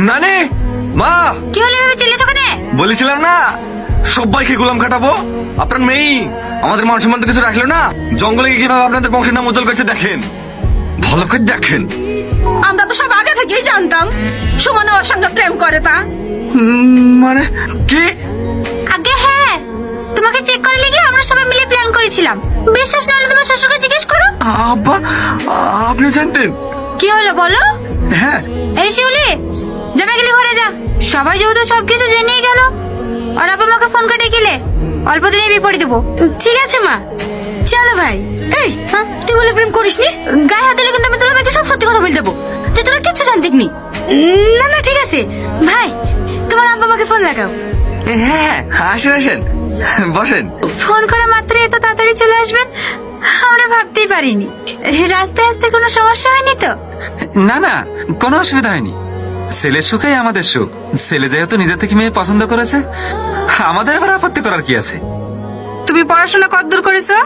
নানি, মা, কি হলো এভাবে চিল্লাছো কেন? বলেছিলাম না সবাইকে গোলাম খাটাবো। আপনার মেয়ে আমাদের মান সম্মান তো কিছু রাখলো না। জঙ্গলে গিয়ে কিভাবে আপনাদের বংশের নাম উজ্জ্বল করেছে দেখেন, ভালো করে দেখেন। আমরা তো সব আগে থেকেই জানতাম সুমন ওর সঙ্গে প্রেম করে তা। মানে কি? আগে হ্যাঁ, তোমাকে চেক করে লেগে আমরা সবাই মিলে প্ল্যান করেছিলাম। বিশ্বাস না হলে তোমার শ্বশুরকে জিজ্ঞেস করো। আব্বা, আপনি জানতেন? কি হলো বলো? হ্যাঁ। এই শিউলি, জামা গেলি ঘরে যা। সবাই যেহেতু সবকিছু জেনেই গেল, আর আব্বা আমাকে ফোন করে ডেকেলে অল্প দিনে বিপরীত দেবো। ঠিক আছে মা, চলো ভাই। এই তুই বলে প্রেম করিসনি, গায়ে হাত দিলে কিন্তু আমি তোর ভাইকে সব সত্যি কথা বলে দেবো যে তোরা কিচ্ছু জানতিনি। না না ঠিক আছে ভাই, তোমার আব্বা আমাকে ফোন লাগাও। হ্যাঁ, আসেন আসেন, বসেন। ফোন করা মাত্রই এত তাড়াতাড়ি চলে আসবেন আমরা ভাবতেই পারিনি। রাস্তায় আসতে কোনো সমস্যা হয়নি তো? না না, কোনো অসুবিধা হয়নি। ছেলের সুখেই আমাদের সুখ। ছেলে যেহেতু নিজে থেকে মেয়ে পছন্দ করেছে, আমাদের আবার আপত্তি করার কি আছে? তুমি পড়াশোনা কতদূর করেছো?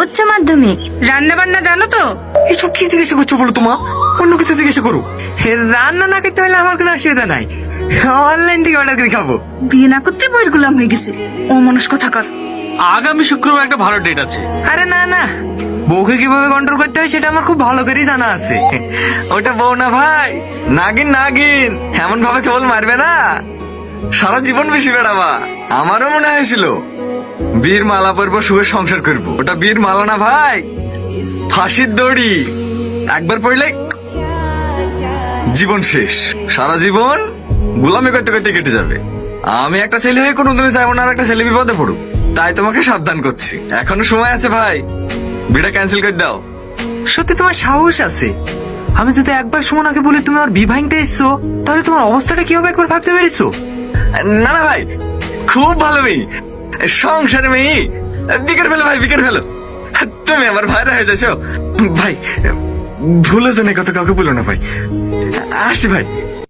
উচ্চ মাধ্যমিক। রান্না বান্না জানো তো? এসব কি জিজ্ঞাসা করছো বলো তোমা? অন্য কিছু জিজ্ঞাসা করো। রান্না না করতে হলে আমার কোনো অসুবিধা নাই, অনলাইন থেকে অর্ডার করে খাবো। বিয়ে না করতে বয়স গোলাম হয়ে গেছে ও মানুষ কথা কর। আগামী শুক্রবার একটা ভালো ডেট আছে। আরে না না, বউকে কিভাবে কন্ট্রোল করতে হয় সেটা আমার খুব ভালো করেই জানা আছে। ওটা বউ না ভাই, নাগিন নাগিন। এমন ভাবে চল মারবে না, সারা জীবন বেশি বেড়াবা। আমারও মনে হয়েছিল বীর মালা পরবো, সুখে সংসার করবো। ওটা বীর মালা না ভাই, ফাঁসির দড়ি। একবার পড়লে জীবন শেষ, সারা জীবন গোলামি করতে করতে কেটে যাবে। আমি একটা ছেলে হয়ে কোনোদিনও চাইবো না আর একটা ছেলে বিপদে পড়ুক। তাই তোমাকে সাবধান করছি, এখনো সময় আছে ভাই, বিটা ক্যান্সেল করে দাও। সত্যি তোমার সাহস আছে। আমি যদি একবার সুমনাকে বলি তুমি আর বিয়ে ভাঙতে এসছো, তাহলে তোমার অবস্থাটা কি হবে একবার ভাবতে পেরেছো? না না ভাই, খুব ভালো মেয়ে, সংসার মেয়ে। বিকের ফেলো ভাই, বিকের ফেলো। তুমি আমার ভাইরা হয়ে যাচ্ছ ভাই। ভুলো জনে কত কাউকে বলো না ভাই। আসছি ভাই।